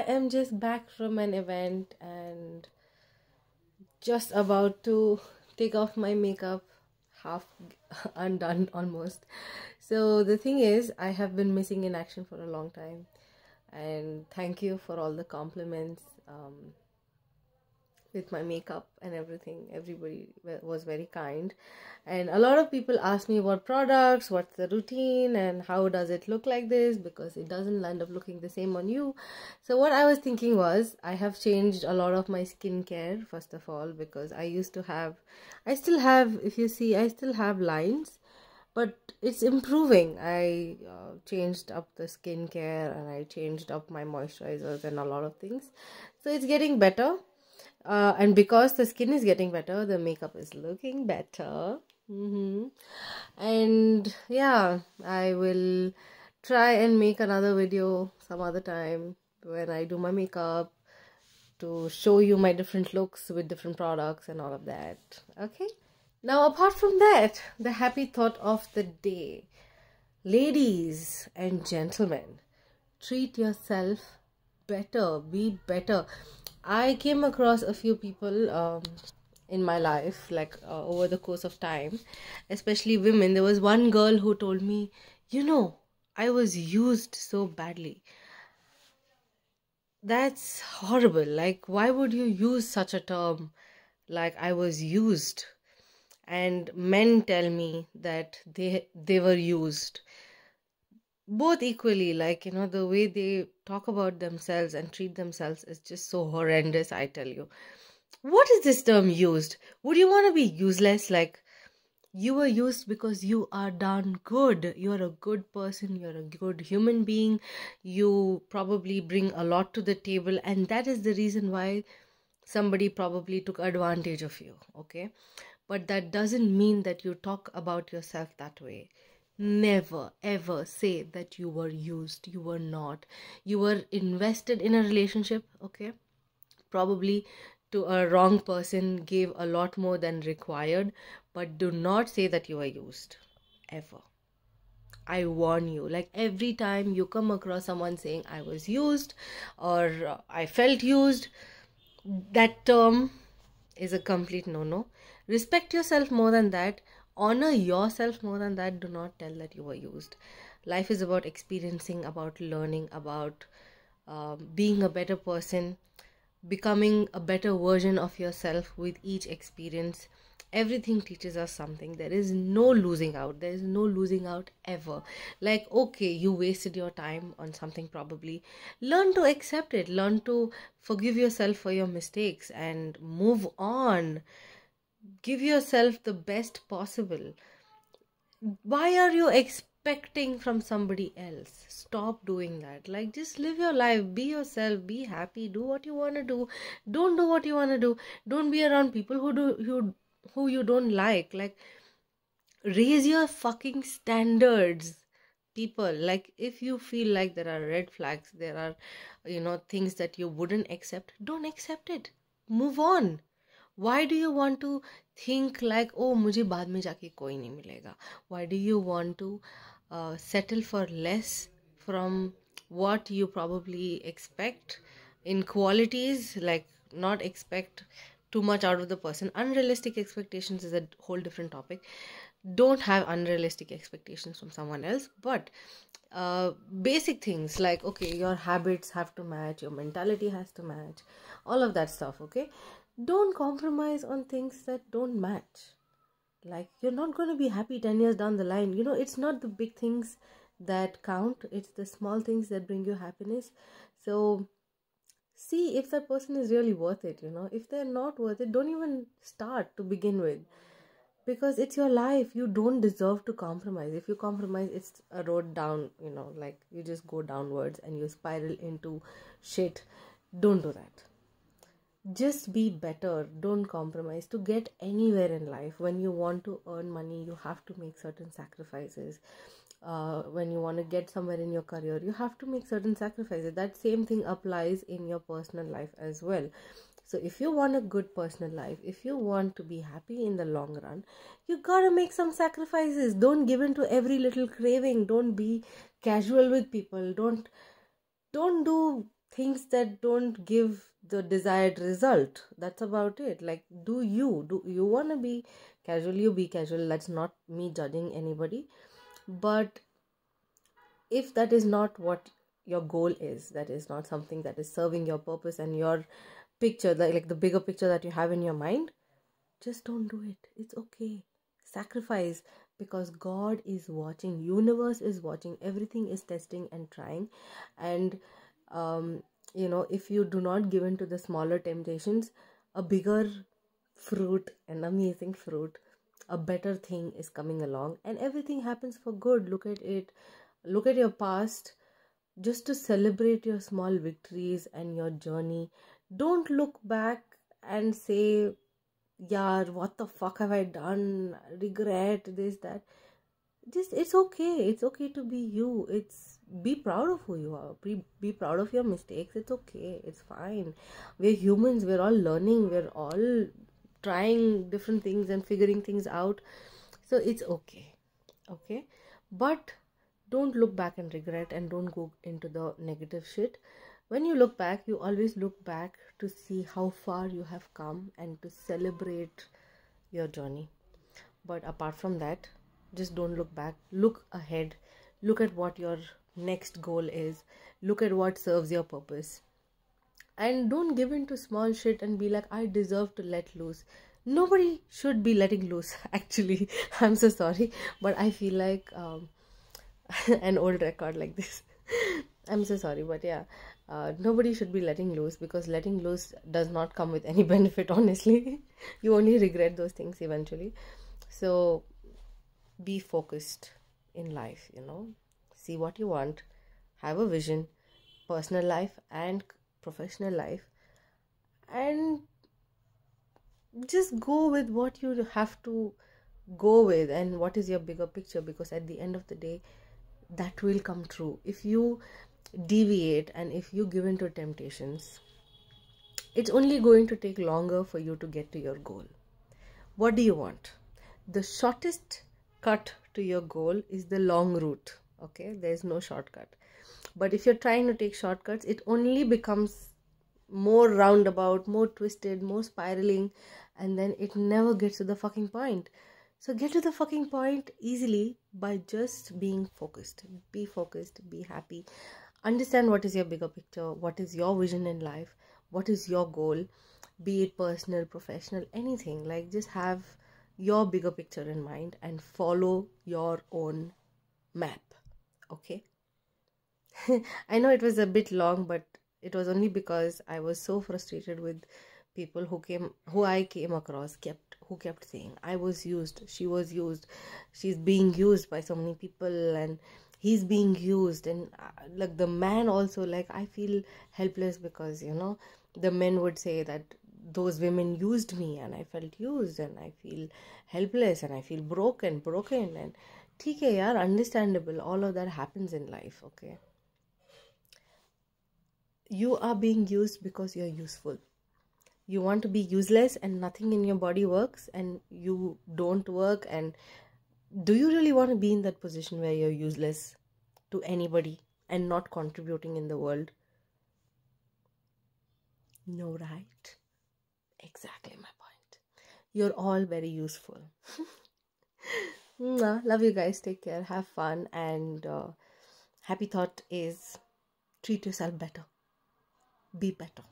am just back from an event and just about to take off my makeup, half undone almost. So the thing is, I have been missing in action for a long time, and thank you for all the compliments with my makeup and everything. Everybody was very kind, and a lot of people asked me what products, what's the routine, and how does it look like this, because it doesn't end up looking the same on you. So what I was thinking was, I have changed a lot of my skincare, first of all, because I still have, if you see, I still have lines, but it's improving. I changed up the skincare, and I changed up my moisturizers and a lot of things, so it's getting better. And because the skin is getting better, the makeup is looking better. And yeah, I will try and make another video some other time when I do my makeup, to show you my different looks with different products and all of that. Okay, now apart from that, the happy thought of the day: ladies and gentlemen, treat yourself better, be better. I came across a few people in my life, like over the course of time, especially women. There was one girl who told me, I was used so badly. That's horrible. Like, why would you use such a term, like I was used? And men tell me that they were used, both equally. Like, the way they talk about themselves and treat themselves is just so horrendous, I tell you. What is this term used? Would you want to be useless? Like, you were used because you are darn good. You're a good person. You're a good human being. You probably bring a lot to the table, and that is the reason why somebody probably took advantage of you, okay? But that doesn't mean that you talk about yourself that way. Never ever say that you were used. You were not. You were invested in a relationship, okay? Probably to a wrong person, gave a lot more than required, but do not say that you were used, ever. I warn you. Like, every time you come across someone saying I was used, or I felt used, that term is a complete no-no. Respect yourself more than that. Honor yourself more than that. Do not tell that you were used. Life is about experiencing, about learning, about being a better person, becoming a better version of yourself with each experience. Everything teaches us something. There is no losing out. There is no losing out ever. Like, okay, you wasted your time on something probably. Learn to accept it. Learn to forgive yourself for your mistakes and move on. Give yourself the best possible. Why are you expecting from somebody else? Stop doing that. Like, just live your life, be yourself, be happy, do what you want to do. Don't do what you want to do. Don't be around people who you don't like. Like, raise your fucking standards, people. Like, if you feel like there are red flags, there are things that you wouldn't accept, don't accept it. Move on. Why do you want to think like, oh, मुझे बाद में जाके कोई नहीं मिलेगा? Why do you want to settle for less from what you probably expect in qualities? Like, not expect too much out of the person. Unrealistic expectations is a whole different topic. Don't have unrealistic expectations from someone else, but basic things like, okay, your habits have to match, your mentality has to match, all of that stuff, okay? Don't compromise on things that don't match. Like, you're not going to be happy 10 years down the line. It's not the big things that count, it's the small things that bring you happiness. So see if that person is really worth it. If they're not worth it, don't even start to begin with, because it's your life. You don't deserve to compromise. If you compromise, it's a road down, like, you just go downwards and you spiral into shit. Don't do that. Just be better. Don't compromise. To get anywhere in life, when you want to earn money, you have to make certain sacrifices. When you want to get somewhere in your career, you have to make certain sacrifices. That same thing applies in your personal life as well. So if you want a good personal life, if you want to be happy in the long run, you gotta make some sacrifices. Don't give in to every little craving. Don't be casual with people. Don't do things that don't give the desired result. That's about it. Like, do you want to be casual, you be casual. That's not me judging anybody. But if that is not what your goal is, that is not something that is serving your purpose and your picture, like the bigger picture that you have in your mind, just don't do it. It's okay. Sacrifice, because God is watching, universe is watching, everything is testing and trying. And if you do not give in to the smaller temptations, a bigger fruit, an amazing fruit, a better thing is coming along, and everything happens for good. Look at it. Look at your past, just to celebrate your small victories and your journey. Don't look back and say, yeah, what the fuck have I done? Regret this, that. Just, it's okay. It's okay to be you. It's, be proud of who you are. Be proud of your mistakes. It's okay. It's fine. We're humans. We're all learning. We're all trying different things and figuring things out. So it's okay. Okay. But don't look back and regret, and don't go into the negative shit. When you look back, you always look back to see how far you have come and to celebrate your journey. But apart from that, just don't look back. Look ahead. Look at what your next goal is. Look at what serves your purpose. And don't give in to small shit and be like, I deserve to let loose. Nobody should be letting loose, actually. I'm so sorry, but I feel like an old record like this. I'm so sorry, but yeah, nobody should be letting loose, because letting loose does not come with any benefit, honestly. You only regret those things eventually. So be focused in life, see what you want, have a vision, personal life and professional life, and just go with what you have to go with and what is your bigger picture, because at the end of the day, that will come true. If you deviate and if you give in to temptations, it's only going to take longer for you to get to your goal. What do you want? The shortest cut to your goal is the long route. Okay, there's no shortcut. But if you're trying to take shortcuts, it only becomes more roundabout, more twisted, more spiraling, and then it never gets to the fucking point. So get to the fucking point easily by just being focused. Be focused, be happy. Understand what is your bigger picture, what is your vision in life, what is your goal, be it personal, professional, anything. Like, just have your bigger picture in mind and follow your own map. Okay? I know it was a bit long, but it was only because I was so frustrated with people who I came across, who kept saying, I was used, she was used, she's being used by so many people, and he's being used. And like the man also, like, I feel helpless because, the men would say that those women used me and I felt used, and I feel helpless and I feel broken. And theek hai yaar, understandable. All of that happens in life, okay? You are being used because you're useful. You want to be useless and nothing in your body works and you don't work, and do you really want to be in that position where you're useless to anybody and not contributing in the world? No, right? Exactly my point. You're all very useful. Love you guys. Take care. Have fun. And happy thought is, treat yourself better. Be better.